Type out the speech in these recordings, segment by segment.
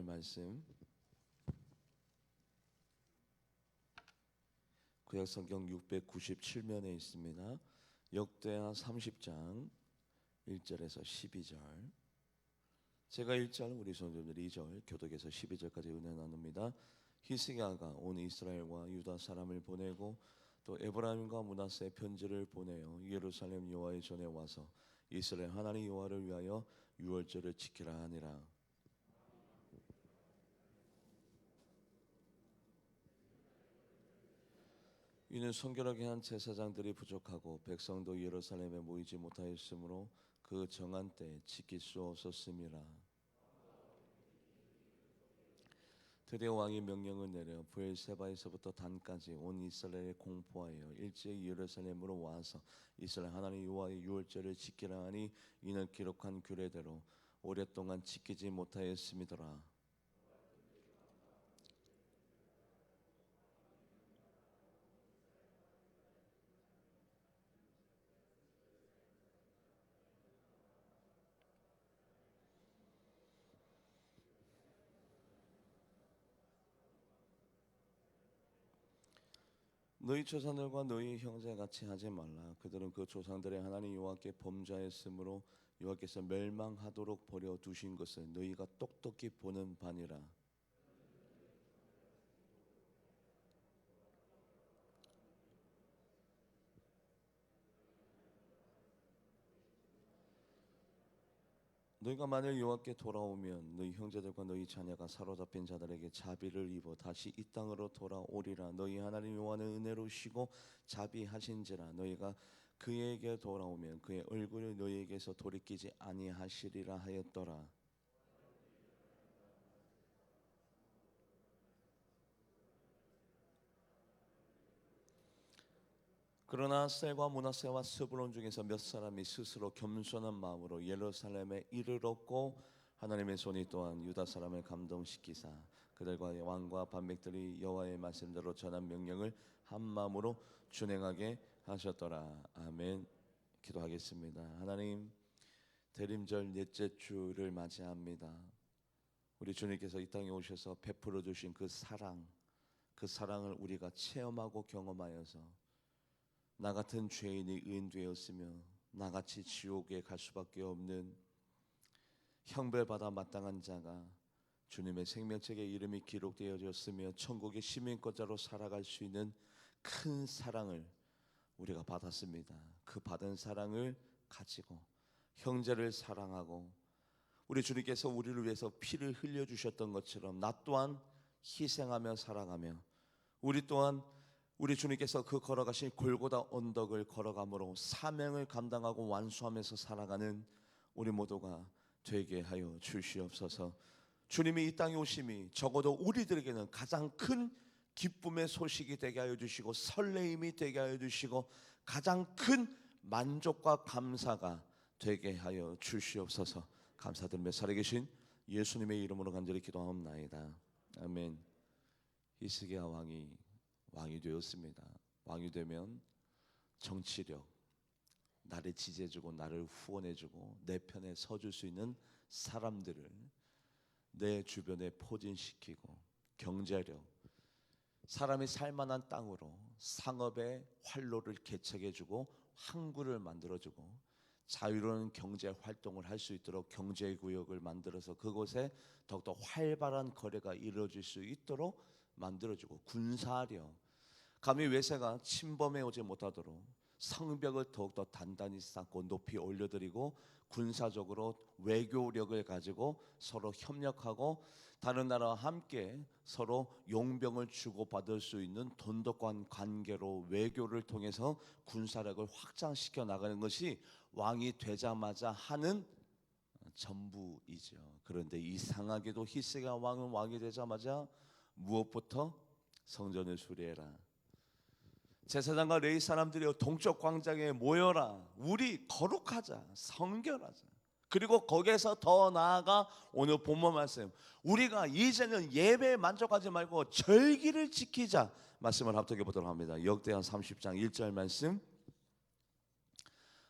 말씀 구약성경 697면에 있습니다. 역대하 30장 1절에서 12절. 제가 1절, 우리 성도들이 2절, 교독에서 12절까지 은혜 나눕니다. 히스기야가 온 이스라엘과 유다 사람을 보내고 또 에브라임과 므낫세에 편지를 보내어 예루살렘 여호와의 전에 와서 이스라엘 하나님 여호와를 위하여 유월절을 지키라 하니라. 이는 성결하게 한 제사장들이 부족하고 백성도 예루살렘에 모이지 못하였으므로 그 정한 때에 지킬 수 없었음이라. 드디어 왕이 명령을 내려 브엘세바에서부터 단까지 온 이스라엘에 공포하여 일제히 예루살렘으로 와서 이스라엘 하나님 여호와의 유월절을 지키라 하니 이는 기록한 규례대로 오랫동안 지키지 못하였음이더라. 너희 조상들과 너희 형제 같이 하지 말라. 그들은 그 조상들의 하나님 여호와께 범죄하였으므로 여호와께서 멸망하도록 버려 두신 것을 너희가 똑똑히 보는 바니라. 너희가 만일 여호와께 돌아오면 너희 형제들과 너희 자녀가 사로잡힌 자들에게 자비를 입어 다시 이 땅으로 돌아오리라. 너희 하나님 여호와는 은혜로우시고 자비하신지라. 너희가 그에게 돌아오면 그의 얼굴을 너희에게서 돌이키지 아니하시리라 하였더라. 그러나 셀과 므낫세와 스불론 중에서 몇 사람이 스스로 겸손한 마음으로 예루살렘에 이르렀고 하나님의 손이 또한 유다 사람을 감동시키사 그들과 왕과 반백들이 여호와의 말씀대로 전한 명령을 한 마음으로 준행하게 하셨더라. 아멘. 기도하겠습니다. 하나님, 대림절 넷째 주를 맞이합니다. 우리 주님께서 이 땅에 오셔서 베풀어 주신 그 사랑을 우리가 체험하고 경험하여서 나 같은 죄인이 의인되었으며 나같이 지옥에 갈 수밖에 없는 형벌받아 마땅한 자가 주님의 생명책에 이름이 기록되어졌으며 천국의 시민권자로 살아갈 수 있는 큰 사랑을 우리가 받았습니다. 그 받은 사랑을 가지고 형제를 사랑하고 우리 주님께서 우리를 위해서 피를 흘려주셨던 것처럼 나 또한 희생하며 살아가며 우리 또한 우리 주님께서 그 걸어가신 골고다 언덕을 걸어감으로 사명을 감당하고 완수하면서 살아가는 우리 모두가 되게 하여 주시옵소서. 주님이 이 땅에 오심이 적어도 우리들에게는 가장 큰 기쁨의 소식이 되게 하여 주시고 설레임이 되게 하여 주시고 가장 큰 만족과 감사가 되게 하여 주시옵소서. 감사드리며 살아계신 예수님의 이름으로 간절히 기도하옵나이다. 아멘. 히스기야 왕이 되었습니다. 왕이 되면 정치력, 나를 지지해주고 나를 후원해주고 내 편에 서줄 수 있는 사람들을 내 주변에 포진시키고 경제력, 사람이 살만한 땅으로 상업의 활로를 개척해주고 항구를 만들어주고 자유로운 경제 활동을 할 수 있도록 경제구역을 만들어서 그곳에 더욱더 활발한 거래가 이루어질 수 있도록 만들어주고 군사력, 감히 외세가 침범해 오지 못하도록 성벽을 더욱더 단단히 쌓고 높이 올려드리고 군사적으로 외교력을 가지고 서로 협력하고 다른 나라와 함께 서로 용병을 주고받을 수 있는 돈독한 관계로 외교를 통해서 군사력을 확장시켜 나가는 것이 왕이 되자마자 하는 전부이죠. 그런데 이상하게도 히스기야 왕은 왕이 되자마자 무엇부터 성전을 수리해라, 제사장과 레위 사람들이 동쪽 광장에 모여라, 우리 거룩하자, 성결하자. 그리고 거기에서 더 나아가 오늘 본문 말씀, 우리가 이제는 예배에 만족하지 말고 절기를 지키자 말씀을 합독해 보도록 합니다. 역대하 30장 1절 말씀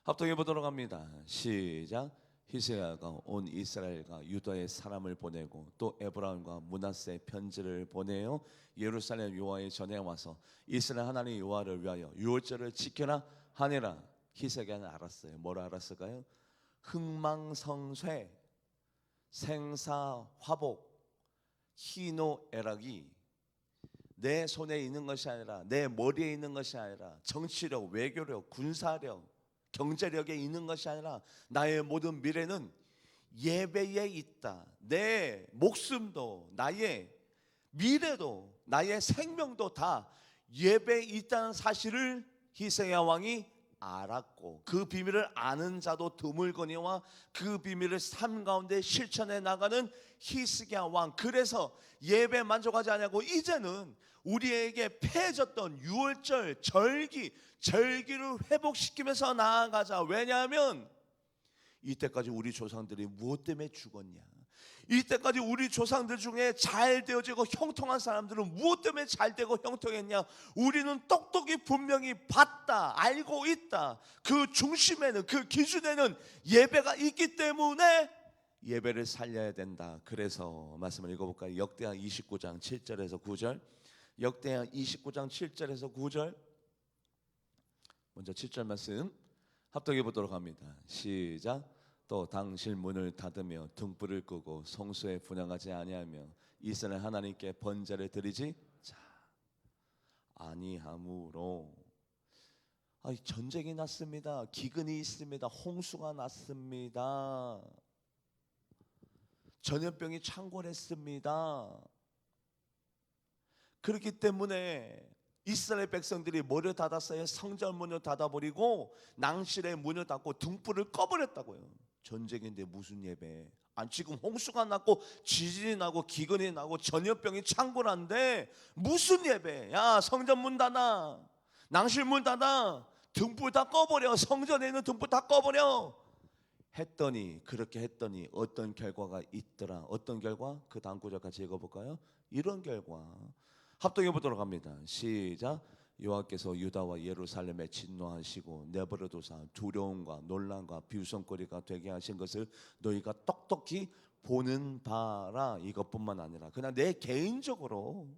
합독해 보도록 합니다. 시작. 히스기야가 온 이스라엘과 유다의 사람을 보내고 또 에브라임과 므낫세 편지를 보내요. 예루살렘 여호와의 전에 와서 이스라엘 하나님 여호와를 위하여 유월절을 지켜라 하니라. 히스기야는 알았어요. 뭘 알았을까요? 흥망성쇠, 생사화복, 희노애락이 내 손에 있는 것이 아니라, 내 머리에 있는 것이 아니라, 정치력, 외교력, 군사력, 경제력에 있는 것이 아니라 나의 모든 미래는 예배에 있다. 내 목숨도, 나의 미래도, 나의 생명도 다 예배에 있다는 사실을 히스기야 왕이 알았고, 그 비밀을 아는 자도 드물거니와 그 비밀을 삶 가운데 실천해 나가는 히스기야 왕. 그래서 예배 만족하지 않냐고 이제는 우리에게 패해졌던 유월절 절기를 회복시키면서 나아가자. 왜냐하면 이때까지 우리 조상들이 무엇 때문에 죽었냐? 이때까지 우리 조상들 중에 잘 되어지고 형통한 사람들은 무엇 때문에 잘 되고 형통했냐? 우리는 똑똑히 분명히 봤다, 알고 있다. 그 중심에는, 그 기준에는 예배가 있기 때문에 예배를 살려야 된다. 그래서 말씀을 읽어볼까요? 역대하 29장 7절에서 9절. 역대하 29장 7절에서 9절. 먼저 7절 말씀 합독해 보도록 합니다. 시작. 또 당실 문을 닫으며 등불을 끄고 성소에 분향하지 아니하며 이스라엘 하나님께 번제를 드리지 아니하므로. 전쟁이 났습니다. 기근이 있습니다. 홍수가 났습니다. 전염병이 창궐했습니다. 그렇기 때문에 이스라엘 백성들이 뭐를 닫았어요? 성전 문을 닫아버리고 낭실의 문을 닫고 등불을 꺼버렸다고요. 전쟁인데 무슨 예배? 지금 홍수가 났고 지진이 나고 기근이 나고 전염병이 창궐한데 무슨 예배? 야, 성전 문 닫아, 낭실 문 닫아, 등불 다 꺼버려, 성전에 있는 등불 다 꺼버려 했더니, 그렇게 했더니 어떤 결과가 있더라. 어떤 결과? 그 다음 구절 같이 읽어볼까요? 이런 결과 합독해 보도록 합니다. 시작. 여호와께서 유다와 예루살렘에 진노하시고 내버려 두사 두려움과 논란과 비웃음거리가 되게 하신 것을 너희가 똑똑히 보는 바라. 이것뿐만 아니라 그냥 내 개인적으로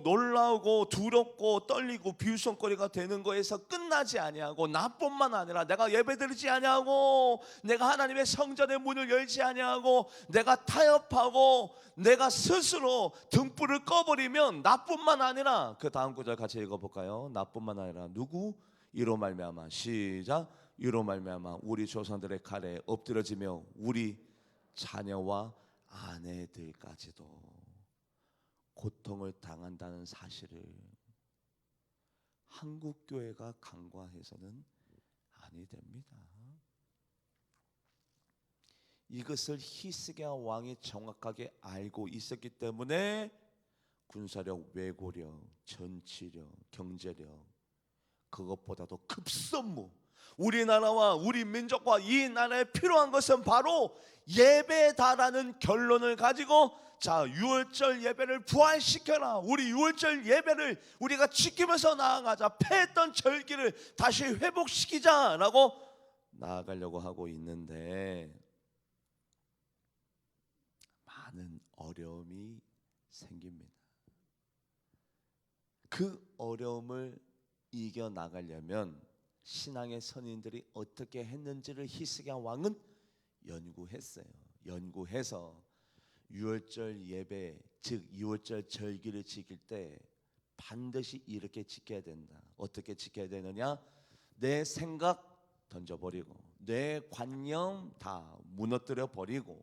놀라우고 두렵고 떨리고 비웃음거리가 되는 거에서 끝나지 아니하고, 나뿐만 아니라 내가 예배드리지 아니하고, 내가 하나님의 성전의 문을 열지 아니하고, 내가 타협하고 내가 스스로 등불을 꺼버리면 나뿐만 아니라, 그 다음 구절 같이 읽어볼까요? 나뿐만 아니라 누구? 이로 말미암아. 시작. 이로 말미암아 우리 조상들의 칼에 엎드러지며 우리 자녀와 아내들까지도 고통을 당한다는 사실을 한국 교회가 간과해서는 아니 됩니다. 이것을 히스기야 왕이 정확하게 알고 있었기 때문에 군사력, 외고력, 정치력, 경제력, 그것보다도 급선무, 우리나라와 우리 민족과 이 나라에 필요한 것은 바로 예배다라는 결론을 가지고, 자, 유월절 예배를 부활시켜라. 우리 유월절 예배를 우리가 지키면서 나아가자. 패했던 절기를 다시 회복시키자라고 나아가려고 하고 있는데 많은 어려움이 생깁니다. 그 어려움을 이겨나가려면 신앙의 선인들이 어떻게 했는지를 히스기야 왕은 연구했어요. 연구해서 유월절 예배, 즉 유월절 절기를 지킬 때 반드시 이렇게 지켜야 된다. 어떻게 지켜야 되느냐? 내 생각 던져버리고 내 관념 다 무너뜨려 버리고,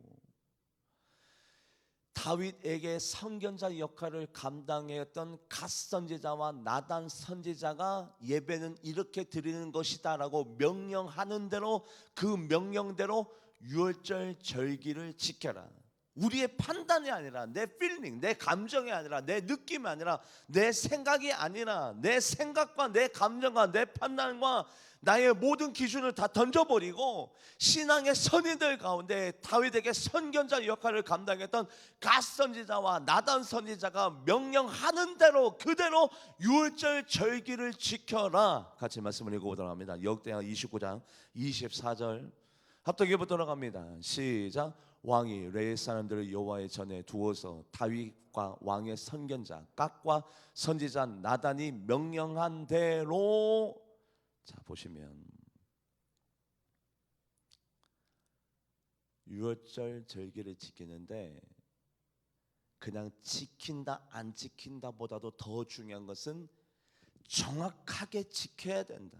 다윗에게 선견자 역할을 감당했던 갓 선지자와 나단 선지자가 예배는 이렇게 드리는 것이다 라고 명령하는 대로, 그 명령대로 유월절 절기를 지켜라. 우리의 판단이 아니라, 내 필링, 내 감정이 아니라, 내 느낌이 아니라, 내 생각이 아니라, 내 생각과 내 감정과 내 판단과 나의 모든 기준을 다 던져버리고 신앙의 선인들 가운데 다윗에게 선견자 역할을 감당했던 갓 선지자와 나단 선지자가 명령하는 대로 그대로 유월절 절기를 지켜라. 같이 말씀을 읽어보도록 합니다. 역대하 29장 24절. 합독해 보도록 합니다. 시작. 왕이 레위 사람들을 여호와의 전에 두어서 다윗과 왕의 선견자 갓과 선지자 나단이 명령한 대로, 자 보시면 유월절 절기를 지키는데 그냥 지킨다 안 지킨다 보다도 더 중요한 것은 정확하게 지켜야 된다.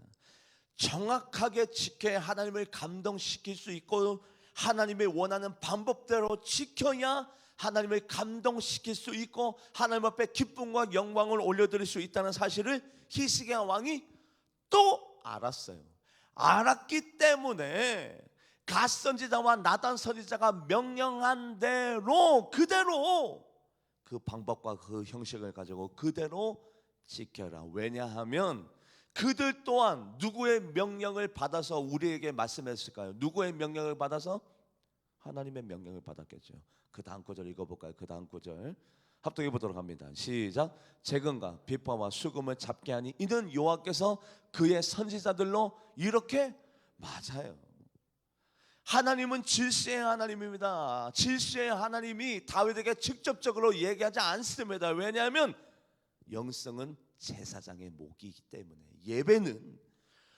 정확하게 지켜야 하나님을 감동시킬 수 있고 하나님이 원하는 방법대로 지켜야 하나님을 감동시킬 수 있고 하나님 앞에 기쁨과 영광을 올려드릴 수 있다는 사실을 히스기야 왕이 또 알았어요. 알았기 때문에 갓 선지자와 나단 선지자가 명령한 대로 그대로 그 방법과 그 형식을 가지고 그대로 지켜라. 왜냐하면 그들 또한 누구의 명령을 받아서 우리에게 말씀했을까요? 누구의 명령을 받아서? 하나님의 명령을 받았겠죠. 그 다음 구절 읽어볼까요? 그 다음 구절 합독해 보도록 합니다. 시작. 재근과 비파와 수금을 잡게 하니 이는 여호와께서 그의 선지자들로 이렇게, 맞아요. 하나님은 질서의 하나님입니다. 질서의 하나님이 다윗에게 직접적으로 얘기하지 않습니다. 왜냐하면 영성은 제사장의 몫이기 때문에, 예배는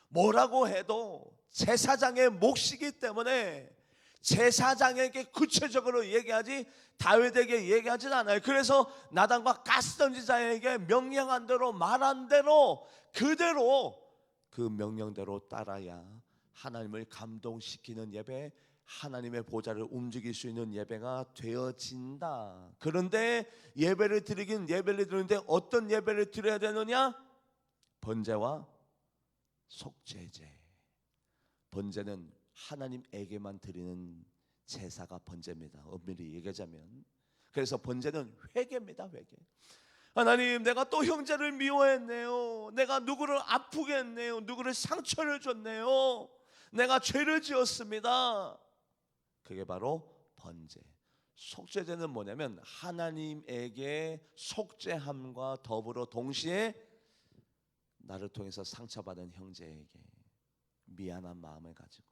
뭐라고 해도 제사장의 몫이기 때문에 제사장에게 구체적으로 얘기하지 다윗에게 얘기하진 않아요. 그래서 나단과 갓 선지자에게 명령한 대로 말한 대로 그대로 그 명령대로 따라야 하나님을 감동시키는 예배, 하나님의 보좌를 움직일 수 있는 예배가 되어진다. 그런데 예배를 드리는데 어떤 예배를 드려야 되느냐? 번제와 속죄제. 번제는 하나님에게만 드리는 제사가 번제입니다. 엄밀히 얘기하자면. 그래서 번제는 회개입니다. 회개. 하나님, 내가 또 형제를 미워했네요. 내가 누구를 아프게 했네요. 누구를 상처를 줬네요. 내가 죄를 지었습니다. 그게 바로 번제. 속죄제는 뭐냐면 하나님에게 속죄함과 더불어 동시에 나를 통해서 상처받은 형제에게 미안한 마음을 가지고,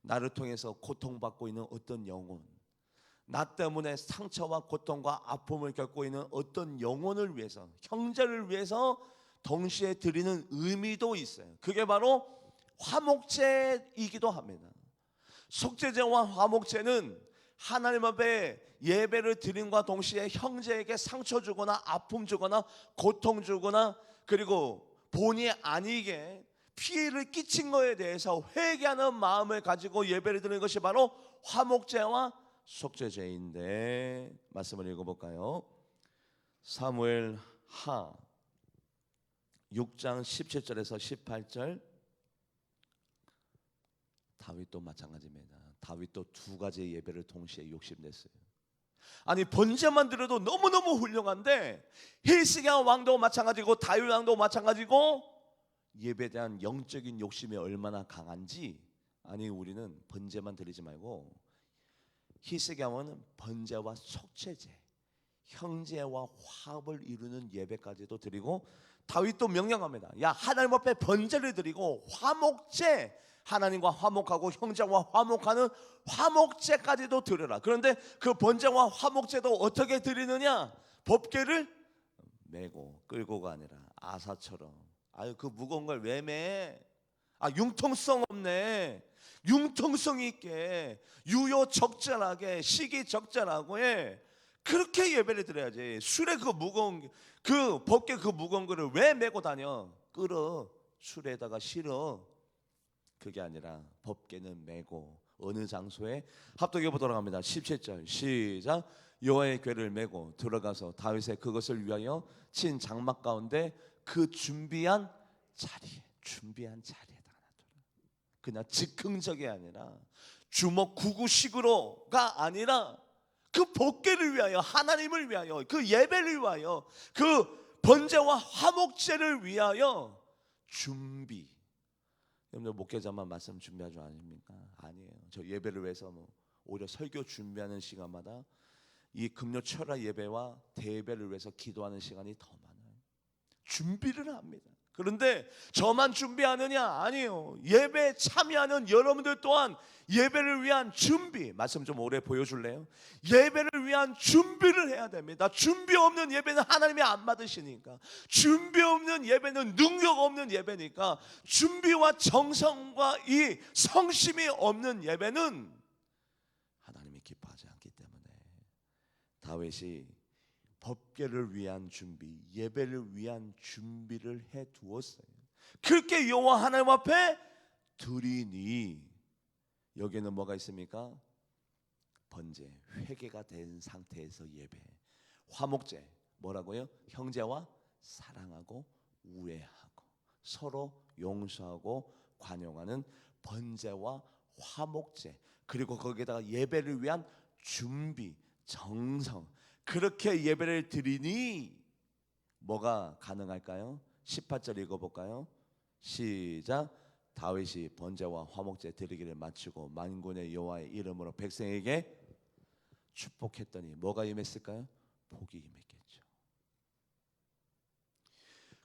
나를 통해서 고통받고 있는 어떤 영혼, 나 때문에 상처와 고통과 아픔을 겪고 있는 어떤 영혼을 위해서, 형제를 위해서 동시에 드리는 의미도 있어요. 그게 바로 화목제이기도 합니다. 속죄제와 화목제는 하나님 앞에 예배를 드림과 동시에 형제에게 상처 주거나 아픔 주거나 고통 주거나 그리고 본의 아니게 피해를 끼친 것에 대해서 회개하는 마음을 가지고 예배를 드리는 것이 바로 화목제와 속죄제인데, 말씀을 읽어볼까요? 사무엘 하 6장 17절에서 18절. 다윗도 마찬가지입니다. 다윗도 두 가지의 예배를 동시에 욕심냈어요. 아니, 번제만 들어도 너무너무 훌륭한데 히스기야 왕도 마찬가지고 다윗 왕도 마찬가지고 예배에 대한 영적인 욕심이 얼마나 강한지, 아니 우리는 번제만 드리지 말고 히스기야 왕은 번제와 속죄제, 형제와 화합을 이루는 예배까지도 드리고, 다윗도 명령합니다. 야, 하나님 앞에 번제를 드리고 화목제, 하나님과 화목하고 형제와 화목하는 화목제까지도 드려라. 그런데 그 번제와 화목제도 어떻게 드리느냐? 법궤를 메고 끌고가 아니라 아사처럼. 아유, 그 무거운 걸 왜 매? 아, 융통성 없네. 융통성 있게, 유효 적절하게, 시기 적절하고 해. 그렇게 예배를 드려야지. 술에 그 무거운, 그 법궤 그 무거운 거를 왜 메고 다녀? 끌어, 술에다가 실어. 그게 아니라 법궤는 메고 어느 장소에, 합독해 보도록 합니다. 17절 시작. 여호와의 궤를 메고 들어가서 다윗의 그것을 위하여 친 장막 가운데 그 준비한 자리에다 놔둬라. 그냥 즉흥적이 아니라 주먹 구구식으로가 아니라 그 법궤를 위하여, 하나님을 위하여, 그 예배를 위하여, 그 번제와 화목제를 위하여 준비. 여러분들 목회자만 말씀 준비하는 줄 아십니까? 아니에요. 저 예배를 위해서 오히려 설교 준비하는 시간마다 이 금요 철야 예배와 대예배를 위해서 기도하는 시간이 더 많아요. 준비를 합니다. 그런데 저만 준비하느냐? 아니에요. 예배에 참여하는 여러분들 또한 예배를 위한 준비, 말씀 좀 오래 보여줄래요? 예배를 위한 준비를 해야 됩니다. 준비 없는 예배는 하나님이 안 받으시니까. 준비 없는 예배는 능력 없는 예배니까. 준비와 정성과 이 성심이 없는 예배는 하나님이 기뻐하지 않기 때문에 다윗이 법궤를 위한 준비, 예배를 위한 준비를 해 두었어요. 그렇게 여호와 하나님 앞에 드리니, 여기에는 뭐가 있습니까? 번제, 회개가 된 상태에서 예배. 화목제, 뭐라고요? 형제와 사랑하고 우애하고 서로 용서하고 관용하는 번제와 화목제, 그리고 거기에다가 예배를 위한 준비, 정성, 그렇게 예배를 드리니 뭐가 가능할까요? 18절 읽어볼까요? 시작. 다윗이 번제와 화목제 드리기를 마치고 만군의 여호와의 이름으로 백성에게 축복했더니 뭐가 임했을까요? 복이 임했겠죠.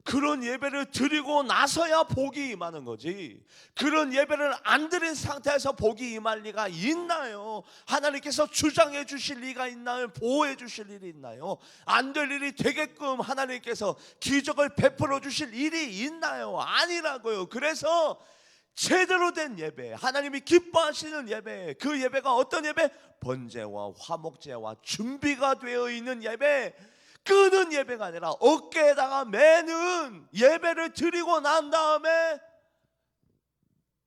그런 예배를 드리고 나서야 복이 임하는 거지, 그런 예배를 안 드린 상태에서 복이 임할 리가 있나요? 하나님께서 주장해 주실 리가 있나요? 보호해 주실 일이 있나요? 안 될 일이 되게끔 하나님께서 기적을 베풀어 주실 일이 있나요? 아니라고요. 그래서 제대로 된 예배, 하나님이 기뻐하시는 예배, 그 예배가 어떤 예배? 번제와 화목제와 준비가 되어 있는 예배, 끄는 예배가 아니라 어깨에다가 매는 예배를 드리고 난 다음에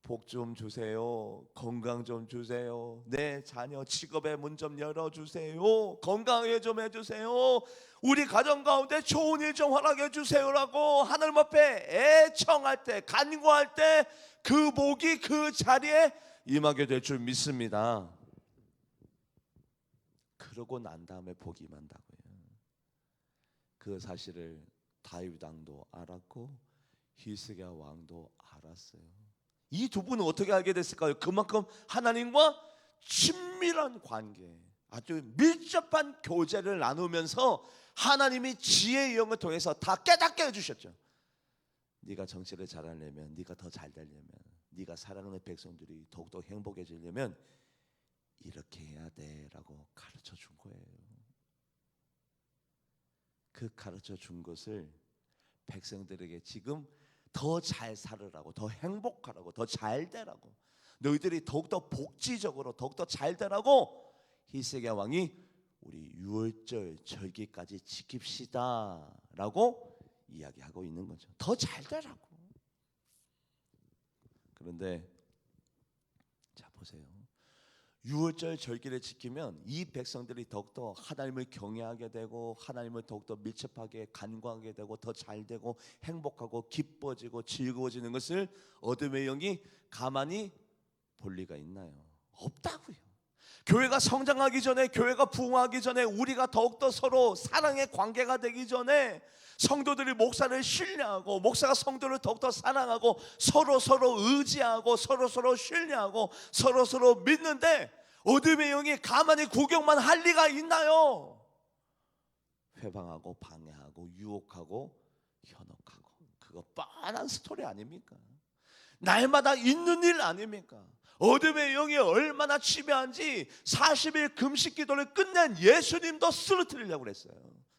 복 좀 주세요, 건강 좀 주세요, 내 자녀 직업의 문 좀 열어주세요, 건강하게 좀 해주세요, 우리 가정 가운데 좋은 일 좀 허락해 주세요라고 하나님 앞에 애청할 때, 간구할 때 그 복이 그 자리에 임하게 될 줄 믿습니다. 그러고 난 다음에 복이 임한다고요. 그 사실을 다윗 왕도 알았고 히스기야 왕도 알았어요. 이 두 분은 어떻게 알게 됐을까요? 그만큼 하나님과 친밀한 관계, 아주 밀접한 교제를 나누면서 하나님이 지혜의 영을 통해서 다 깨닫게 해주셨죠. 네가 정치를 잘하려면, 네가 더 잘 되려면, 네가 사랑하는 백성들이 더욱더 행복해지려면 이렇게 해야 돼라고 가르쳐 준 거예요. 그 가르쳐 준 것을 백성들에게 지금 더 잘 살으라고, 더 행복하라고, 더 잘 되라고, 너희들이 더욱더 복지적으로 더욱더 잘 되라고 히스기야 왕이 우리 유월절 절기까지 지킵시다 라고 이야기하고 있는 거죠. 더 잘 되라고. 그런데 자 보세요, 유월절 절기를 지키면 이 백성들이 더욱더 하나님을 경외하게 되고 하나님을 더욱더 밀접하게 간구하게 되고 더 잘되고 행복하고 기뻐지고 즐거워지는 것을 어둠의 영이 가만히 볼 리가 있나요? 없다고요. 교회가 성장하기 전에, 교회가 부흥하기 전에, 우리가 더욱더 서로 사랑의 관계가 되기 전에 성도들이 목사를 신뢰하고 목사가 성도를 더욱더 사랑하고 서로 의지하고 서로 신뢰하고 서로 믿는데 어둠의 영이 가만히 구경만 할 리가 있나요? 회방하고 방해하고 유혹하고 현혹하고, 그거 뻔한 스토리 아닙니까? 날마다 있는 일 아닙니까? 어둠의 영이 얼마나 치밀한지 40일 금식 기도를 끝낸 예수님도 쓰러뜨리려고 그랬어요.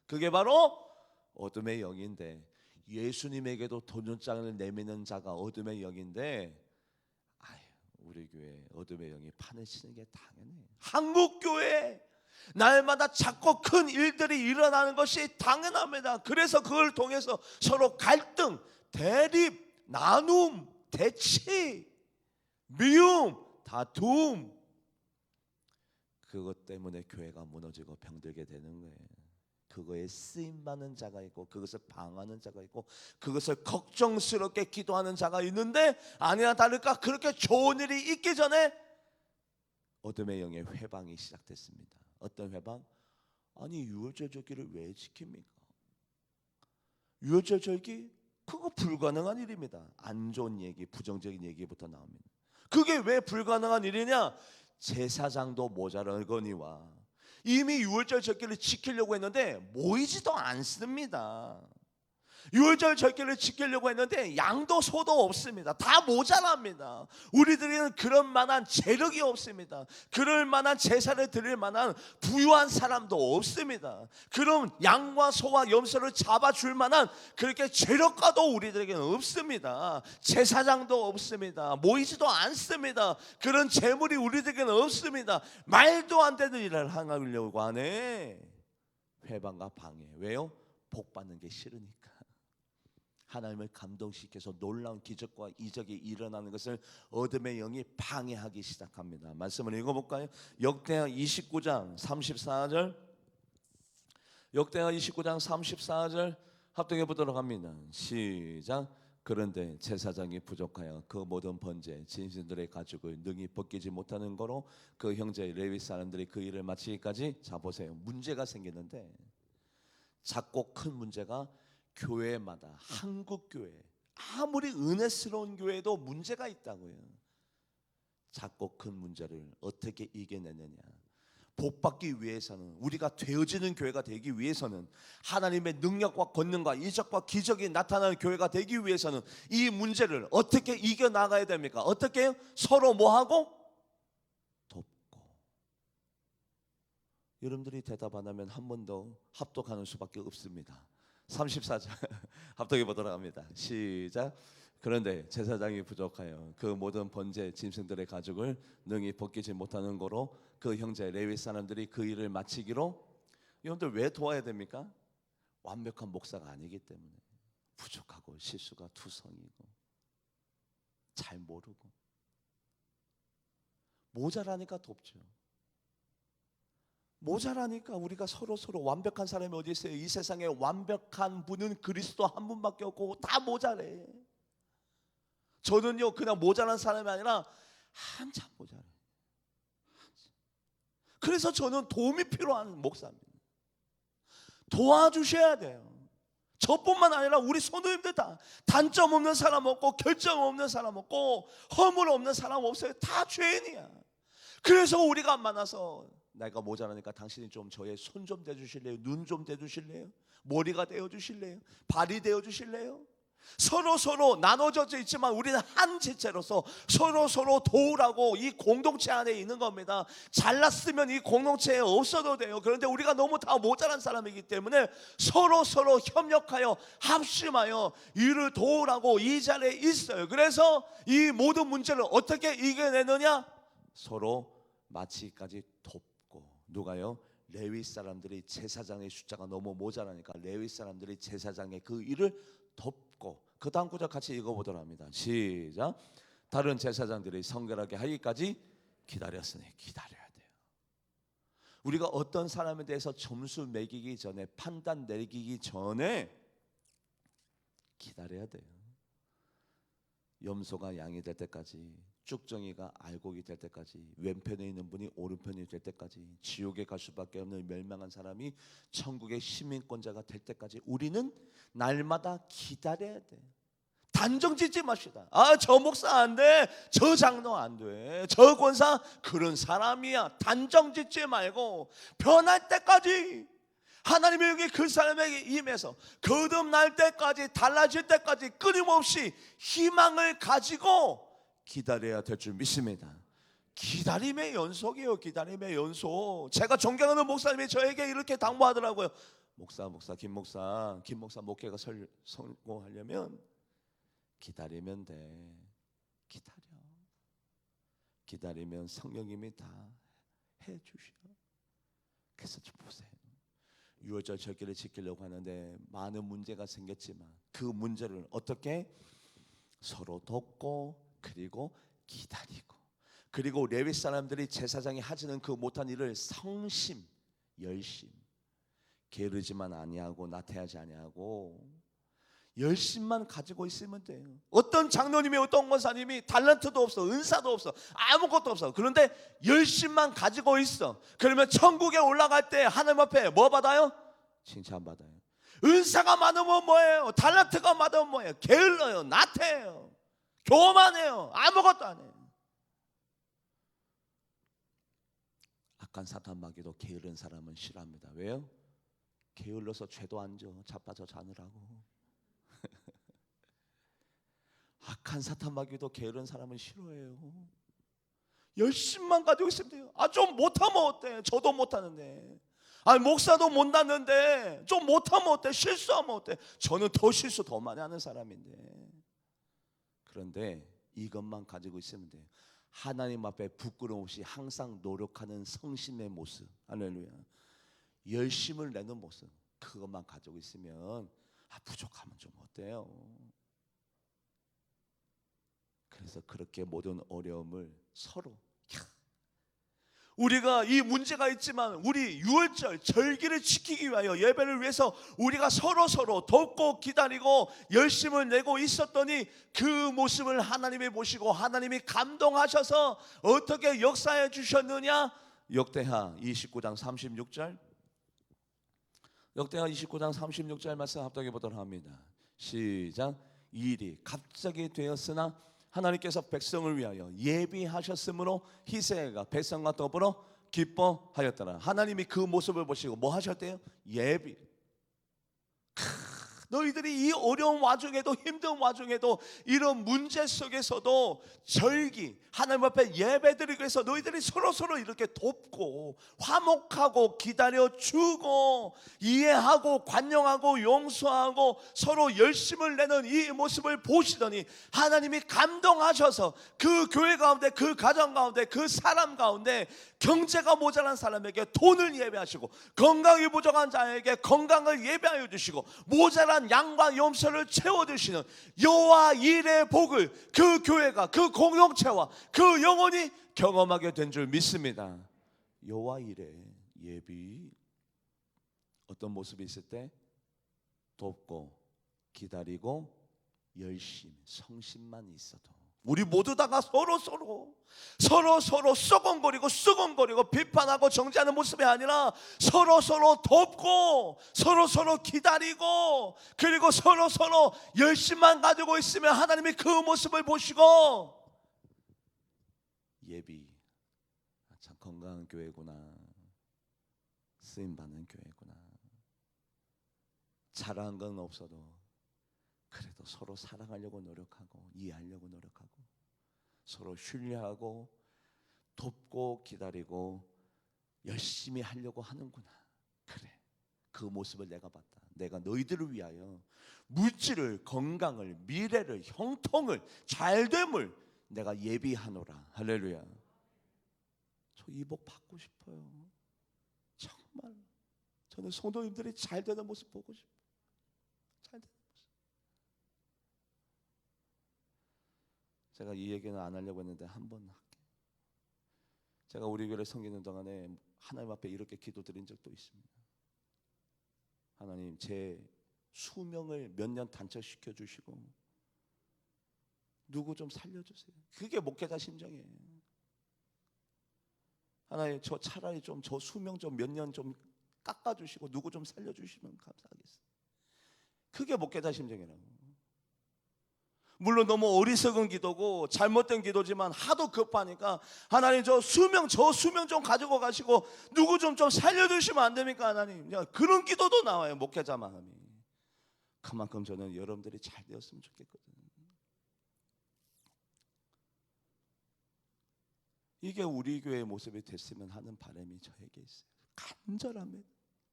그게 바로 어둠의 영인데, 예수님에게도 도전장을 내미는 자가 어둠의 영인데, 우리 교회 어둠의 영이 판을 치는 게 당연해요. 한국 교회 날마다 작고 큰 일들이 일어나는 것이 당연합니다. 그래서 그걸 통해서 서로 갈등, 대립, 나눔, 대치, 미움, 다툼, 그것 때문에 교회가 무너지고 병들게 되는 거예요. 그거에 쓰임받는 자가 있고 그것을 방어하는 자가 있고 그것을 걱정스럽게 기도하는 자가 있는데, 아니나 다를까 그렇게 좋은 일이 있기 전에 어둠의 영의 회방이 시작됐습니다. 어떤 회방? 아니 유월절 절기를 왜 지킵니까? 유월절 절기? 그거 불가능한 일입니다. 안 좋은 얘기, 부정적인 얘기부터 나옵니다. 그게 왜 불가능한 일이냐? 제사장도 모자라거니와 이미 유월절 절기를 지키려고 했는데 모이지도 않습니다. 유월절 절기를 지키려고 했는데 양도 소도 없습니다. 다 모자랍니다. 우리들에게는 그런 만한 재력이 없습니다. 그럴 만한 제사를 드릴 만한 부유한 사람도 없습니다. 그럼 양과 소와 염소를 잡아줄 만한 그렇게 재력가도 우리들에게는 없습니다. 제사장도 없습니다. 모이지도 않습니다. 그런 재물이 우리들에게는 없습니다. 말도 안 되는 일을 하려고 하네. 회방과 방해. 왜요? 복 받는 게 싫으니까. 하나님을 감동시켜서 놀라운 기적과 이적이 일어나는 것을 어둠의 영이 방해하기 시작합니다. 말씀을 읽어볼까요? 역대하 29장 34절, 역대하 29장 34절 합독해 보도록 합니다. 시작. 그런데 제사장이 부족하여 그 모든 번제 짐승들의 가죽을 능히 벗기지 못하는 거로 그 형제 레위 사람들이 그 일을 마치기까지, 자 보세요, 문제가 생기는데 작고 큰 문제가 교회마다, 한국 교회 아무리 은혜스러운 교회도 문제가 있다고요. 작고 큰 문제를 어떻게 이겨내느냐. 복받기 위해서는, 우리가 되어지는 교회가 되기 위해서는, 하나님의 능력과 권능과 이적과 기적이 나타나는 교회가 되기 위해서는 이 문제를 어떻게 이겨나가야 됩니까? 어떻게 해요? 서로 뭐하고? 돕고. 여러분들이 대답 안 하면 한 번 더 합독하는 수밖에 없습니다. 34절 합독해 보도록 합니다. 시작. 그런데 제사장이 부족하여 그 모든 번제 짐승들의 가죽을 능히 벗기지 못하는 거로 그 형제 레위 사람들이 그 일을 마치기로. 여러분들 왜 도와야 됩니까? 완벽한 목사가 아니기 때문에. 부족하고 실수가 투성이고 잘 모르고 모자라니까 돕죠. 모자라니까 우리가 서로 완벽한 사람이 어디 있어요? 이 세상에 완벽한 분은 그리스도 한 분밖에 없고 다 모자래. 저는요 그냥 모자란 사람이 아니라 한참 모자래. 그래서 저는 도움이 필요한 목사입니다. 도와주셔야 돼요. 저뿐만 아니라 우리 성도님들 다 단점 없는 사람 없고 결점 없는 사람 없고 허물 없는 사람 없어요. 다 죄인이야. 그래서 우리가 만나서 내가 모자라니까 당신이 좀 저의 손 좀 대주실래요? 눈 좀 대주실래요? 머리가 되어주실래요? 발이 되어주실래요? 서로 나눠져 있지만 우리는 한 지체로서 서로 도우라고 이 공동체 안에 있는 겁니다. 잘났으면 이 공동체에 없어도 돼요. 그런데 우리가 너무 다 모자란 사람이기 때문에 서로 협력하여 합심하여 이를 도우라고 이 자리에 있어요. 그래서 이 모든 문제를 어떻게 이겨내느냐? 서로 마치기까지 돕고. 누가요? 레위 사람들이 제사장의 숫자가 너무 모자라니까 레위 사람들이 제사장의 그 일을 돕고. 그 다음 구절 같이 읽어보도록 합니다. 시작. 다른 제사장들이 성결하게 하기까지 기다렸으니. 기다려야 돼요. 우리가 어떤 사람에 대해서 점수 매기기 전에, 판단 내리기 전에 기다려야 돼요. 염소가 양이 될 때까지, 쭉정이가 알곡이 될 때까지, 왼편에 있는 분이 오른편이 될 때까지, 지옥에 갈 수밖에 없는 멸망한 사람이 천국의 시민권자가 될 때까지 우리는 날마다 기다려야 돼. 단정 짓지 맙시다. 저 목사 안 돼, 저 장로 안 돼, 저 권사 그런 사람이야. 단정 짓지 말고 변할 때까지, 하나님의 영이 그 사람에게 임해서 거듭날 때까지, 달라질 때까지 끊임없이 희망을 가지고 기다려야 될 줄 믿습니다. 기다림의 연속이에요. 기다림의 연속. 제가 존경하는 목사님이 저에게 이렇게 당부하더라고요. 김 목사 목회가 성공하려면 기다리면 돼. 기다리면 성령님이 다 해주셔. 그래서 좀 보세요. 유월절 절기를 지키려고 하는데 많은 문제가 생겼지만 그 문제를 어떻게 서로 돕고, 그리고 기다리고, 그리고 레위 사람들이 제사장이 하지는 그 못한 일을 성심, 열심, 게으르지만 아니하고 나태하지 아니하고 열심만 가지고 있으면 돼요. 어떤 장로님이, 어떤 권사님이 달란트도 없어, 은사도 없어, 아무것도 없어. 그런데 열심만 가지고 있어. 그러면 천국에 올라갈 때 하나님 앞에 뭐 받아요? 칭찬받아요. 은사가 많으면 뭐예요? 달란트가 많으면 뭐예요? 게을러요, 나태해요, 교만해요, 아무것도 안 해요. 악한 사탄 마귀도 게으른 사람은 싫어합니다. 왜요? 게을러서 죄도 안 져, 자빠져 자느라고. 악한 사탄 마귀도 게으른 사람은 싫어해요. 열심만 가지고 있으면 돼요. 좀 못하면 어때? 저도 못하는데. 목사도 못났는데 좀 못하면 어때? 실수하면 어때? 저는 더 실수 더 많이 하는 사람인데. 그런데 이것만 가지고 있으면 돼요. 하나님 앞에 부끄러움 없이 항상 노력하는 성심의 모습, 할렐루야, 열심을 내는 모습, 그것만 가지고 있으면 부족하면 좀 어때요? 그래서 그렇게 모든 어려움을 서로, 우리가 이 문제가 있지만 우리 유월절 절기를 지키기 위하여, 예배를 위해서 우리가 서로 돕고 기다리고 열심을 내고 있었더니 그 모습을 하나님이 보시고 하나님이 감동하셔서 어떻게 역사해 주셨느냐? 역대하 29장 36절, 역대하 29장 36절 말씀 합독해 보도록 합니다. 시작. 이 일이 갑자기 되었으나 하나님께서 백성을 위하여 예비하셨으므로 희세가 백성과 더불어 기뻐하였더라. 하나님이 그 모습을 보시고 뭐 하셨대요? 예비. 너희들이 이 어려운 와중에도, 힘든 와중에도, 이런 문제 속에서도 절기 하나님 앞에 예배드리기 위해서 너희들이 서로 이렇게 돕고 화목하고 기다려주고 이해하고 관용하고 용서하고 서로 열심을 내는 이 모습을 보시더니 하나님이 감동하셔서 그 교회 가운데, 그 가정 가운데, 그 사람 가운데 경제가 모자란 사람에게 돈을 예배하시고, 건강이 부족한 자에게 건강을 예배하여 주시고, 모자란 양과 염소를 채워주시는 여호와 일의 복을 그 교회가, 그 공동체와 그 영혼이 경험하게 된 줄 믿습니다. 여호와 일의 예비, 어떤 모습이 있을 때 돕고 기다리고 열심, 성심만 있어도, 우리 모두 다가 서로 썩은거리고 비판하고 정죄하는 모습이 아니라 서로 돕고 서로 기다리고, 그리고 서로 열심만 가지고 있으면 하나님이 그 모습을 보시고, 예비, 참 건강한 교회구나, 쓰임받는 교회구나, 잘한 건 없어도 그래도 서로 사랑하려고 노력하고 이해하려고 노력하고 서로 신뢰하고 돕고 기다리고 열심히 하려고 하는구나. 그래, 그 모습을 내가 봤다. 내가 너희들을 위하여 물질을, 건강을, 미래를, 형통을, 잘됨을 내가 예비하노라. 할렐루야. 저 이 복 받고 싶어요. 정말 저는 성도님들이 잘 되는 모습 보고 싶어요. 잘 되는 모습. 제가 이 얘기는 안 하려고 했는데 한번 할게요. 제가 우리 교회를 섬기는 동안에 하나님 앞에 이렇게 기도드린 적도 있습니다. 하나님, 제 수명을 몇 년 단축시켜 주시고 누구 좀 살려주세요. 그게 목회자 심정이에요. 하나님, 저 차라리 좀 저 수명 좀 몇 년 좀 깎아주시고 누구 좀 살려주시면 감사하겠어요. 그게 목회자 심정이라고. 물론 너무 어리석은 기도고 잘못된 기도지만 하도 급하니까, 하나님 저 수명 좀 가지고 가시고 누구 좀 살려주시면 안 됩니까 하나님? 그런 기도도 나와요, 목회자 마음이. 그만큼 저는 여러분들이 잘 되었으면 좋겠거든요. 이게 우리 교회의 모습이 됐으면 하는 바람이 저에게 있어요. 간절합니다.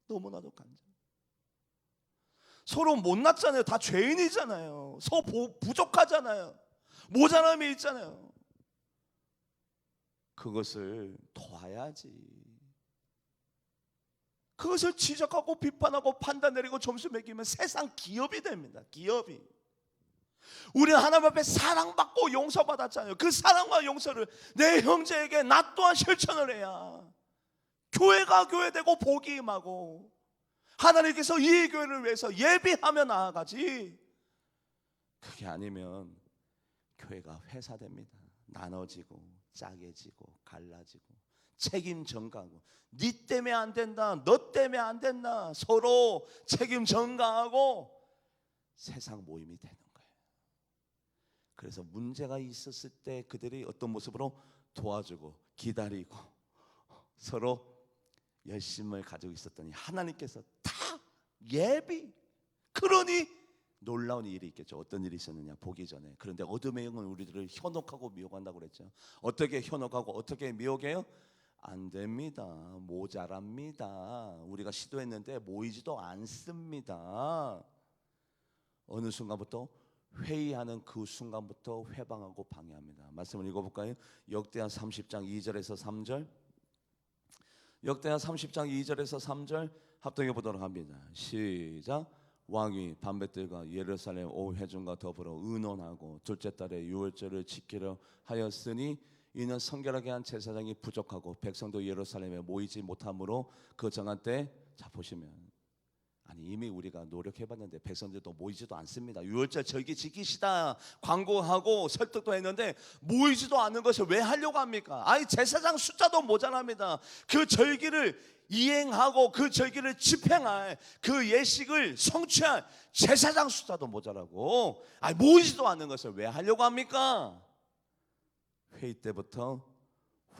너무나도 간절. 서로 못났잖아요. 다 죄인이잖아요. 서로 부족하잖아요. 모자람이 있잖아요. 그것을 도와야지. 그것을 지적하고 비판하고 판단 내리고 점수 매기면 세상 기업이 됩니다. 기업이. 우리는 하나님 앞에 사랑받고 용서받았잖아요. 그 사랑과 용서를 내 형제에게 나 또한 실천을 해야 교회가 교회되고 복이 임하고 하나님께서 이 교회를 위해서 예비하며 나아가지. 그게 아니면 교회가 회사됩니다. 나눠지고 짜게지고 갈라지고 책임 전가하고, 네 때문에 안 된다, 너 때문에 안 된다, 서로 책임 전가하고 세상 모임이 되는 거예요. 그래서 문제가 있었을 때 그들이 어떤 모습으로 도와주고 기다리고 서로 열심을 가지고 있었더니 하나님께서 다 예비. 그러니 놀라운 일이 있겠죠. 어떤 일이 있었느냐 보기 전에. 그런데 어둠의 영은 우리들을 현혹하고 미혹한다고 그랬죠. 어떻게 현혹하고 어떻게 미혹해요? 안 됩니다. 모자랍니다. 우리가 시도했는데 모이지도 않습니다. 어느 순간부터 회의하는 그 순간부터 회방하고 방해합니다. 말씀을 읽어볼까요? 역대하 30장 2절에서 3절. 역대하 30장 2절에서 3절 합독해 보도록 합니다. 시작. 왕이 밤배들과 예루살렘 온 회중과 더불어 의논하고 둘째 달에 유월절을 지키려 하였으니 이는 성결하게 한 제사장이 부족하고 백성도 예루살렘에 모이지 못하므로 그 정한 때, 자 보시면, 아니 이미 우리가 노력해봤는데 백성들도 모이지도 않습니다. 유월절 절기 지키시다 광고하고 설득도 했는데 모이지도 않는 것을 왜 하려고 합니까? 아니 제사장 숫자도 모자랍니다. 그 절기를 이행하고 그 절기를 집행할 그 예식을 성취할 제사장 숫자도 모자라고, 아니 모이지도 않는 것을 왜 하려고 합니까? 회의 때부터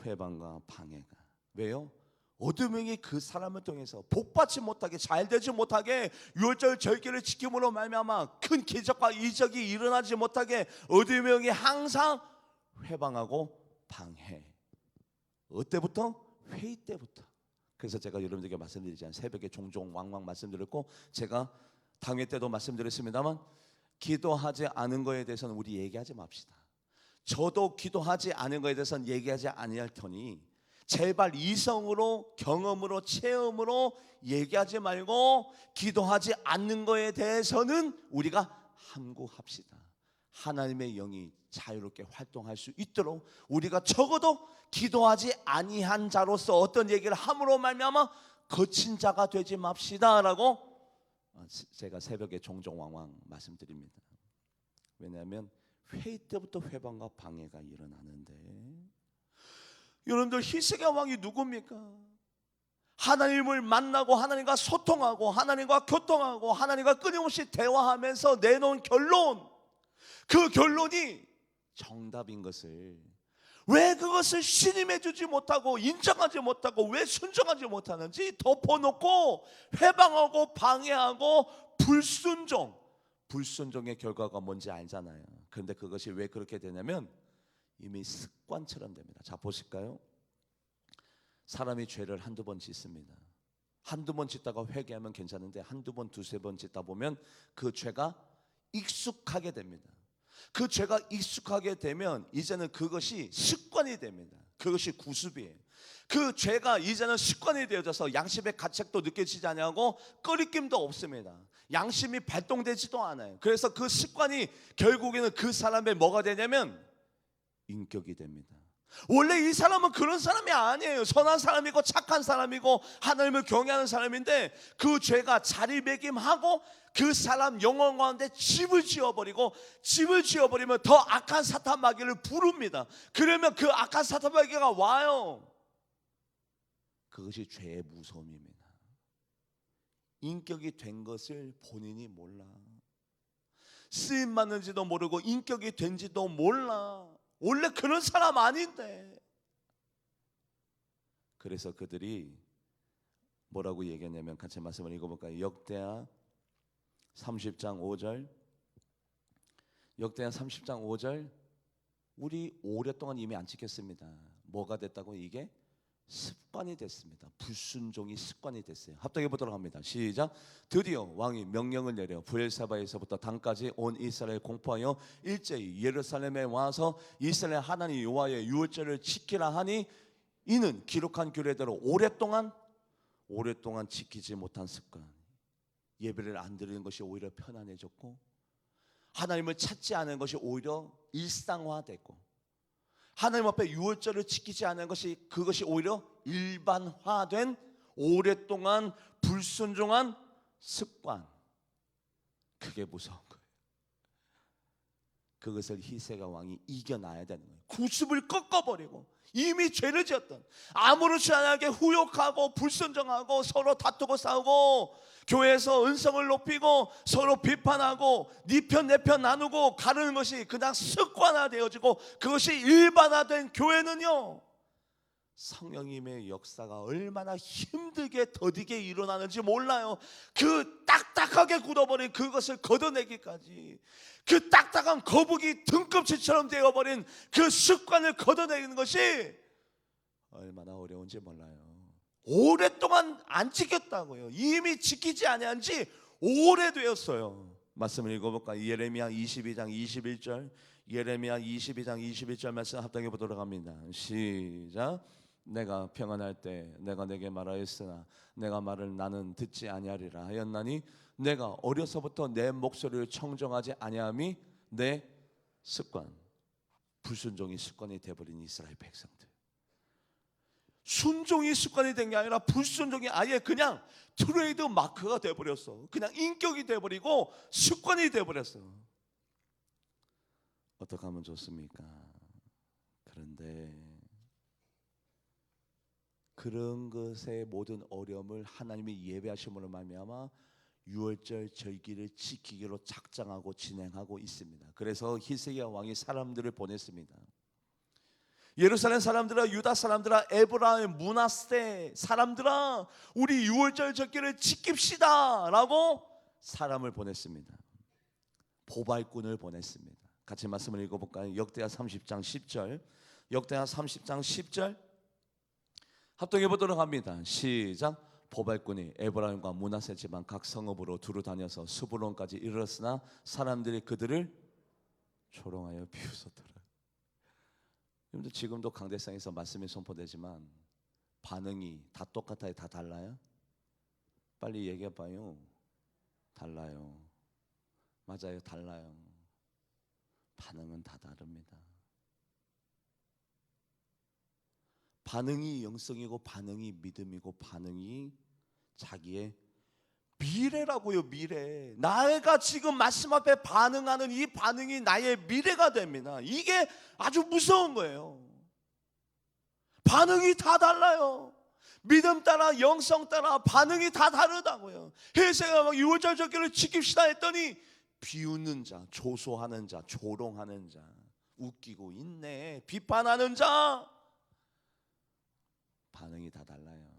회방과 방해가. 왜요? 어둠이 그 사람을 통해서 복받지 못하게, 잘되지 못하게, 유월절 절기를 지킴으로 말미암아 큰 기적과 이적이 일어나지 못하게 어둠의 영이 항상 회방하고 방해. 어때부터? 회의 때부터. 그래서 제가 여러분들에게 말씀드리잖아요. 새벽에 종종 왕왕 말씀드렸고 제가 당회 때도 말씀드렸습니다만, 기도하지 않은 거에 대해서는 우리 얘기하지 맙시다. 저도 기도하지 않은 거에 대해서는 얘기하지 아니할 터니 제발 이성으로, 경험으로, 체험으로 얘기하지 말고 기도하지 않는 거에 대해서는 우리가 함구합시다. 하나님의 영이 자유롭게 활동할 수 있도록 우리가 적어도 기도하지 아니한 자로서 어떤 얘기를 함으로 말미암아 거친 자가 되지 맙시다라고 제가 새벽에 종종 왕왕 말씀드립니다. 왜냐하면 회의 때부터 회방과 방해가 일어나는데, 여러분들 히스기야 왕이 누굽니까? 하나님을 만나고 하나님과 소통하고 하나님과 교통하고 하나님과 끊임없이 대화하면서 내놓은 결론, 그 결론이 정답인 것을 왜 그것을 신임해 주지 못하고 인정하지 못하고 왜 순종하지 못하는지 덮어놓고 회방하고 방해하고 불순종의 결과가 뭔지 알잖아요. 그런데 그것이 왜 그렇게 되냐면 이미 습관처럼 됩니다. 자 보실까요? 사람이 죄를 한두 번 짓습니다. 한두 번 짓다가 회개하면 괜찮은데 한두 번, 두세 번 짓다 보면 그 죄가 익숙하게 됩니다. 그 죄가 익숙하게 되면 이제는 그것이 습관이 됩니다. 그것이 구습이에요. 그 죄가 이제는 습관이 되어져서 양심의 가책도 느껴지지 않고 꺼리낌도 없습니다. 양심이 발동되지도 않아요. 그래서 그 습관이 결국에는 그 사람의 뭐가 되냐면 인격이 됩니다. 원래 이 사람은 그런 사람이 아니에요. 선한 사람이고 착한 사람이고 하나님을 경외하는 사람인데 그 죄가 자리매김하고 그 사람 영혼 가운데 집을 지어버리고, 집을 지어버리면 더 악한 사탄 마귀를 부릅니다. 그러면 그 악한 사탄 마귀가 와요. 그것이 죄의 무서움입니다. 인격이 된 것을 본인이 몰라. 쓰임 받는지도 모르고 인격이 된지도 몰라. 원래 그런 사람 아닌데. 그래서 그들이 뭐라고 얘기했냐면 같이 말씀을 읽어볼까요? 역대하 30장 5절. 역대하 30장 5절. 우리 오랫동안 이미 안 지켰습니다. 뭐가 됐다고? 이게 습관이 됐습니다. 불순종이 습관이 됐어요. 합독해 보도록 합니다. 시작. 드디어 왕이 명령을 내려 브엘사바에서부터 단까지 온 이스라엘 공포하여 일제히 예루살렘에 와서 이스라엘 하나님 여호와의 유월절을 지키라 하니, 이는 기록한 규례대로 오랫동안 지키지 못한 습관. 예배를 안 드리는 것이 오히려 편안해졌고, 하나님을 찾지 않은 것이 오히려 일상화됐고, 하나님 앞에 유월절을 지키지 않은 것이, 그것이 오히려 일반화된 오랫동안 불순종한 습관. 그게 무서운 거예요. 그것을 히스기야 왕이 이겨나야 되는 거예요. 구습을 꺾어버리고 이미 죄를 지었던, 아무렇지 않게 후욕하고 불순종하고 서로 다투고 싸우고 교회에서 은성을 높이고 서로 비판하고 네 편 내 편 나누고 가르는 것이 그냥 습관화되어지고 그것이 일반화된 교회는요, 성령님의 역사가 얼마나 힘들게 더디게 일어나는지 몰라요. 그 딱딱하게 굳어버린 그것을 걷어내기까지, 그 딱딱한 거북이 등껍질처럼 되어버린 그 습관을 걷어내는 것이 얼마나 어려운지 몰라요. 오랫동안 안 지켰다고요. 이미 지키지 아니한 지 오래되었어요. 말씀을 읽어볼까요? 예레미야 22장 21절, 예레미야 22장 21절 말씀 합당해 보도록 합니다. 시작. 내가 평안할 때 내가 내게 말하였으나 내가 말을 나는 듣지 아니하리라 하였나니 내가 어려서부터 내 목소리를 청정하지 아니함이 내 습관, 불순종이 습관이 되어버린 이스라엘 백성들. 순종이 습관이 된 게 아니라 불순종이 아예 그냥 트레이드 마크가 되어버렸어. 그냥 인격이 되어버리고 습관이 되어버렸어. 어떻게 하면 좋습니까? 그런데 그런 것의 모든 어려움을 하나님이 예배하심으로 말미암아 유월절 절기를 지키기로 작정하고 진행하고 있습니다. 그래서 히스기야 왕이 사람들을 보냈습니다. 예루살렘 사람들아, 유다 사람들아, 에브라임, 므낫세 사람들아, 우리 유월절 절기를 지킵시다 라고 사람을 보냈습니다. 보발꾼을 보냈습니다. 같이 말씀을 읽어볼까요? 역대하 30장 10절, 역대하 30장 10절 합독해 보도록 합니다. 시작. 보발꾼이 에브라임과 므낫세 지방 각 성읍으로 두루 다녀서 스불론까지 이르렀으나 사람들이 그들을 조롱하여 비웃었더라. 여러분들 지금도 강대상에서 말씀이 선포되지만 반응이 다 똑같아요? 다 달라요? 빨리 얘기해봐요. 달라요. 맞아요, 달라요. 반응은 다 다릅니다. 반응이 영성이고 반응이 믿음이고 반응이 자기의 미래라고요. 미래. 나가 지금 말씀 앞에 반응하는 이 반응이 나의 미래가 됩니다. 이게 아주 무서운 거예요. 반응이 다 달라요. 믿음 따라 영성 따라 반응이 다 다르다고요. 헤세가 막 유월절 절기를 지킵시다 했더니 비웃는 자, 조소하는 자, 조롱하는 자, 웃기고 있네, 비판하는 자, 반응이 다 달라요.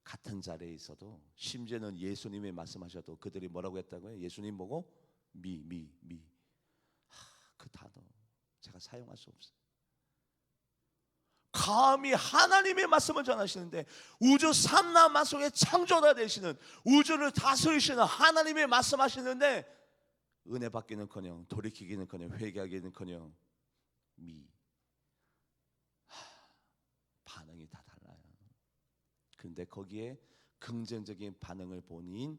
같은 자리에 있어도 심지어는 예수님이 말씀하셔도 그들이 뭐라고 했다고요? 예수님 보고 그 단어 제가 사용할 수 없어요. 감히 하나님의 말씀을 전하시는데 우주 삼라만 속에 창조자 되시는 우주를 다스리시는 하나님의 말씀하시는데 은혜 받기는커녕 돌이키기는커녕 회개하기는커녕 반응이 다 달라요. 그런데 거기에 긍정적인 반응을 보인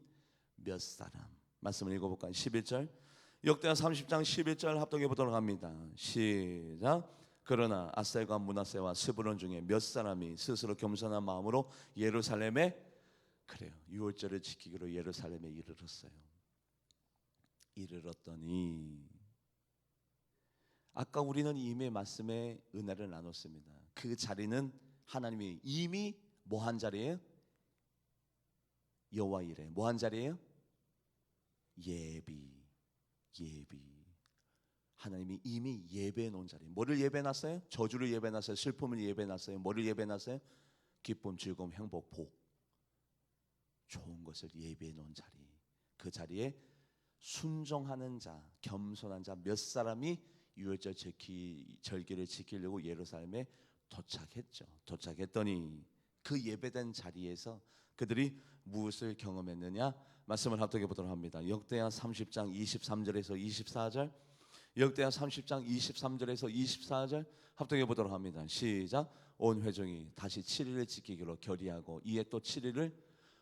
몇 사람 말씀을 읽어볼까요? 11절 역대하 30장 11절 합독해 보도록 합니다. 시작. 그러나 아셀과 므낫세와 스불론 중에 몇 사람이 스스로 겸손한 마음으로 예루살렘에 그래요. 유월절을 지키기로 예루살렘에 이르렀어요. 이르렀더니 아까 우리는 이미 말씀의 은혜를 나눴습니다. 그 자리는 하나님이 이미 뭐한 자리예요? 여호와 이레 뭐한 자리예요? 예비. 하나님이 이미 예배해 놓은 자리. 뭐를 예배해 놨어요? 저주를 예배해 놨어요? 슬픔을 예배해 놨어요? 뭐를 예배해 놨어요? 기쁨, 즐거움, 행복, 복, 좋은 것을 예배해 놓은 자리. 그 자리에 순종하는 자, 겸손한 자 몇 사람이 유월절 절기를 지키려고 예루살렘에 도착했죠. 도착했더니 그 예배된 자리에서 그들이 무엇을 경험했느냐? 말씀을 합독해 보도록 합니다. 역대하 30장 23절에서 24절, 역대하 30장 23절에서 24절 합독해 보도록 합니다. 시작. 온 회중이 다시 7일을 지키기로 결의하고 이에 또 7일을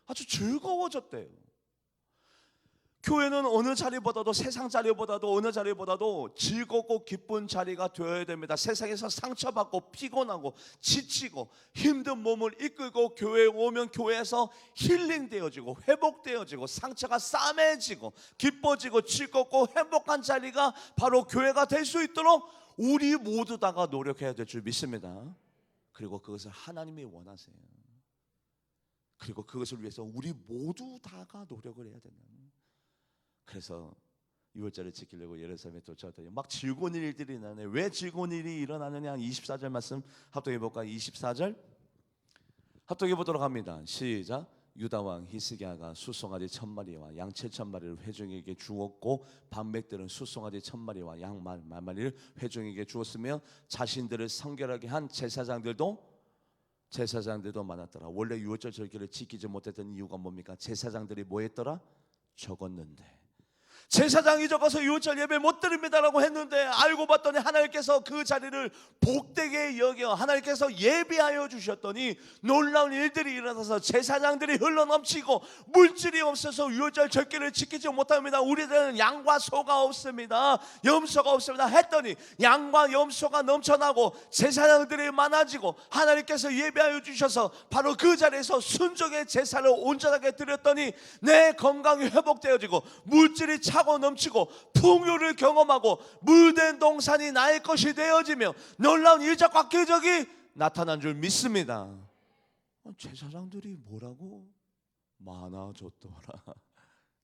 아주 즐거워졌대요. 교회는 어느 자리보다도 세상 자리보다도 어느 자리보다도 즐겁고 기쁜 자리가 되어야 됩니다. 세상에서 상처받고 피곤하고 지치고 힘든 몸을 이끌고 교회에 오면 교회에서 힐링되어지고 회복되어지고 상처가 싸매지고 기뻐지고 즐겁고 행복한 자리가 바로 교회가 될 수 있도록 우리 모두 다가 노력해야 될 줄 믿습니다. 그리고 그것을 하나님이 원하세요. 그리고 그것을 위해서 우리 모두 다가 노력을 해야 된다. 그래서 유월절을 지키려고 예루살렘에 도착했더니 막 즐거운 일들이 나네. 왜 즐거운 일이 일어나느냐? 24절 말씀 합독해 볼까요? 24절 합독해 보도록 합니다. 시작. 유다 왕 히스기야가 수송아지 1000마리와 양 7000마리를 회중에게 주었고 반백들은 수송아지 1000마리와 양 만마리를 회중에게 주었으며 자신들을 성결하게 한 제사장들도 많았더라. 원래 유월절 절기를 지키지 못했던 이유가 뭡니까? 제사장들이 뭐 했더라? 적었는데 제사장이 적어서 유월절 예배 못 드립니다라고 했는데 알고 봤더니 하나님께서 그 자리를 복되게 여겨 하나님께서 예비하여 주셨더니 놀라운 일들이 일어나서 제사장들이 흘러넘치고 물질이 없어서 유월절 절기를 지키지 못합니다. 우리들은 양과 소가 없습니다. 염소가 없습니다 했더니 양과 염소가 넘쳐나고 제사장들이 많아지고 하나님께서 예비하여 주셔서 바로 그 자리에서 순종의 제사를 온전하게 드렸더니 내 건강이 회복되어지고 물질이 차고 넘치고 풍요를 경험하고 물된 동산이 나의 것이 되어지며 놀라운 일적과 기적이 나타난 줄 믿습니다. 제사장들이 뭐라고? 많아졌더라.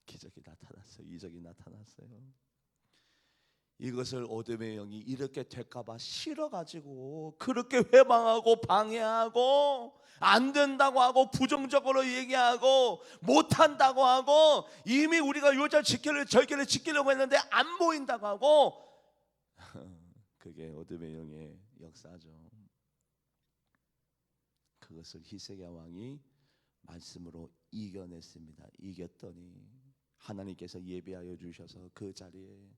기적이 나타났어요. 이적이 나타났어요. 이것을 어둠의 영이 이렇게 될까봐 싫어가지고 그렇게 회방하고 방해하고 안 된다고 하고 부정적으로 얘기하고 못한다고 하고 이미 우리가 유월절 절기를 지키려고 했는데 안 보인다고 하고 그게 어둠의 영의 역사죠. 그것을 히스기야 왕이 말씀으로 이겨냈습니다. 이겼더니 하나님께서 예비하여 주셔서 그 자리에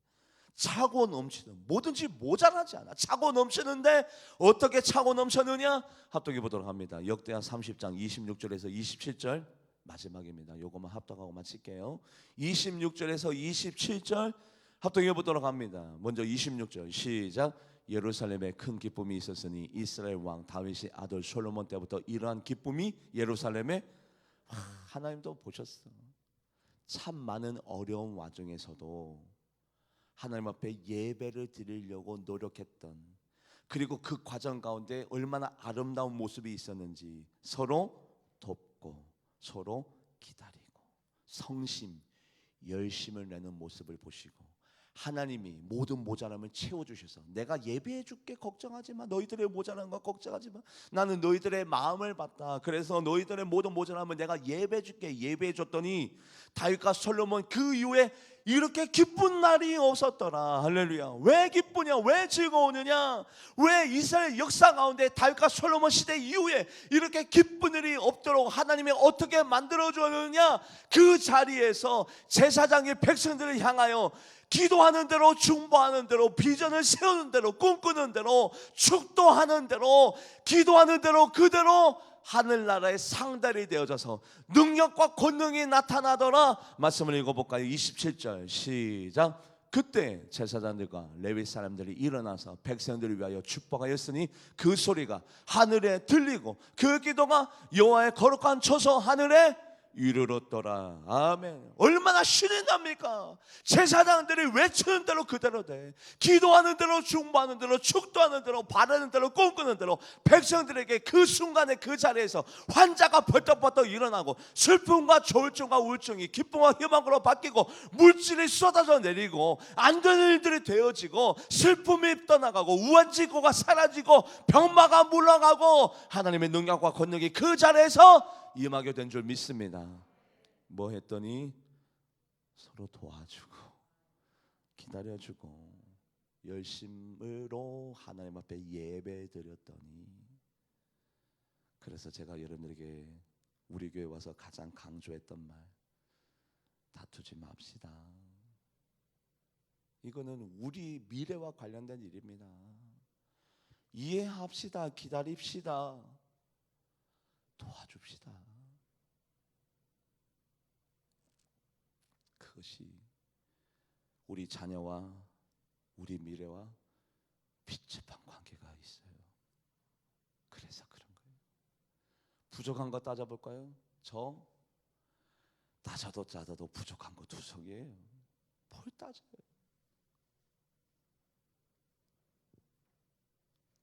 차고 넘치는 뭐든지 모자라지 않아. 차고 넘치는데 어떻게 차고 넘쳤느냐? 합독해 보도록 합니다. 역대하 30장 26절에서 27절 마지막입니다. 요것만 합독하고 마칠게요. 26절에서 27절 합독해 보도록 합니다. 먼저 26절 시작. 예루살렘에 큰 기쁨이 있었으니 이스라엘 왕 다윗의 아들 솔로몬 때부터 이러한 기쁨이 예루살렘에 하나님도 보셨어. 참 많은 어려운 와중에서도 하나님 앞에 예배를 드리려고 노력했던, 그리고 그 과정 가운데 얼마나 아름다운 모습이 있었는지 서로 돕고 서로 기다리고 성심, 열심을 내는 모습을 보시고 하나님이 모든 모자람을 채워주셔서 내가 예배해 줄게 걱정하지 마. 너희들의 모자란 거 걱정하지 마. 나는 너희들의 마음을 봤다. 그래서 너희들의 모든 모자람을 내가 예배해 줄게. 예배해 줬더니 다윗과 솔로몬 그 이후에 이렇게 기쁜 날이 없었더라. 할렐루야. 왜 기쁘냐? 왜 즐거우느냐? 왜 이스라엘 역사 가운데 다윗과 솔로몬 시대 이후에 이렇게 기쁜 일이 없도록 하나님이 어떻게 만들어 주었느냐? 그 자리에서 제사장이 백성들을 향하여 기도하는 대로, 중보하는 대로, 비전을 세우는 대로, 꿈꾸는 대로, 축도하는 대로, 기도하는 대로 그대로 하늘나라의 상달이 되어져서 능력과 권능이 나타나더라. 말씀을 읽어볼까요? 27절 시작. 그때 제사장들과 레위 사람들이 일어나서 백성들을 위하여 축복하였으니 그 소리가 하늘에 들리고 그 기도가 여호와의 거룩한 처소 하늘에 이르렀더라. 아멘. 얼마나 신이 납니까? 제사장들이 외치는 대로 그대로 돼. 기도하는 대로, 중보하는 대로, 축도하는 대로, 바라는 대로, 꿈꾸는 대로 백성들에게 그 순간에 그 자리에서 환자가 벌떡벌떡 일어나고 슬픔과 조울증과 우울증이 기쁨과 희망으로 바뀌고 물질이 쏟아져 내리고 안 되는 일들이 되어지고 슬픔이 떠나가고 우환지고가 사라지고 병마가 물러가고 하나님의 능력과 권능이 그 자리에서 임하게 된 줄 믿습니다. 뭐 했더니 서로 도와주고 기다려주고 열심으로 하나님 앞에 예배 드렸더니, 그래서 제가 여러분들에게 우리 교회 와서 가장 강조했던 말, 다투지 맙시다. 이거는 우리 미래와 관련된 일입니다. 이해합시다. 기다립시다. 도와줍시다. 그것이 우리 자녀와 우리 미래와密집한 관계가 있어요. 그래서 그런 거예요. 부족한 거 따져볼까요? 저 따져도 부족한 거 두석이에요. 뭘 따져요?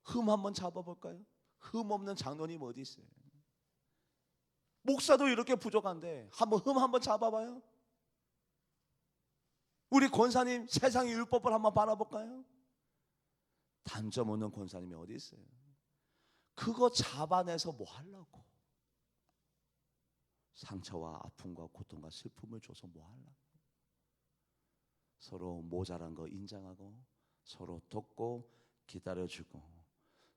흠 한번 잡아볼까요? 흠 없는 장로님 어디 있어요? 목사도 이렇게 부족한데 한번 흠 한번 잡아봐요. 우리 권사님 세상의 율법을 한번 바라볼까요? 단점 없는 권사님이 어디 있어요? 그거 잡아내서 뭐 하려고? 상처와 아픔과 고통과 슬픔을 줘서 뭐 하려고? 서로 모자란 거 인정하고 서로 돕고 기다려주고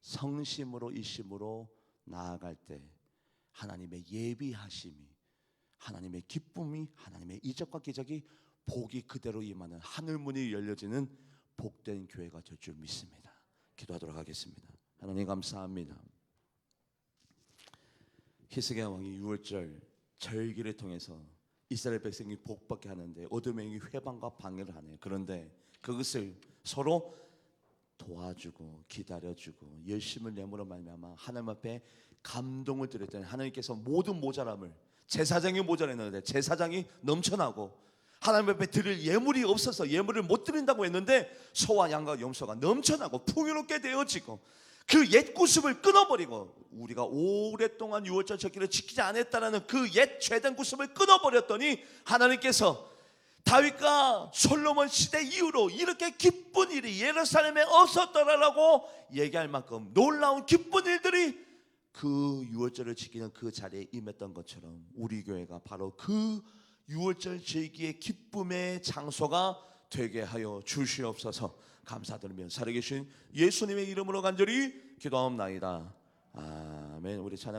성심으로 이심으로 나아갈 때 하나님의 예비하심이, 하나님의 기쁨이, 하나님의 이적과 기적이 복이 그대로 임하는 하늘문이 열려지는 복된 교회가 될 줄 믿습니다. 기도하도록 하겠습니다. 하나님 감사합니다. 히스기야 왕이 6월절 절기를 통해서 이스라엘 백성이 복받게 하는데 어둠의 회방과 방해를 하네요. 그런데 그것을 서로 도와주고 기다려주고 열심을 내므로 말미암아 하나님 앞에 감동을 드렸더니 하나님께서 모든 모자람을, 제사장이 모자랐는데 제사장이 넘쳐나고 하나님 앞에 드릴 예물이 없어서 예물을 못 드린다고 했는데 소와 양과 염소가 넘쳐나고 풍요롭게 되어지고 그 옛 구습을 끊어버리고 우리가 오랫동안 유월절 절기를 지키지 않았다는 그 옛 죄된 구습을 끊어버렸더니 하나님께서 다윗과 솔로몬 시대 이후로 이렇게 기쁜 일이 예루살렘에 없었더라라고 얘기할 만큼 놀라운 기쁜 일들이 그 유월절을 지키는 그 자리에 임했던 것처럼 우리 교회가 바로 그 유월절 절기의 기쁨의 장소가 되게 하여 주시옵소서. 감사드리며 살아계신 예수님의 이름으로 간절히 기도하옵나이다. 아멘. 우리 찬양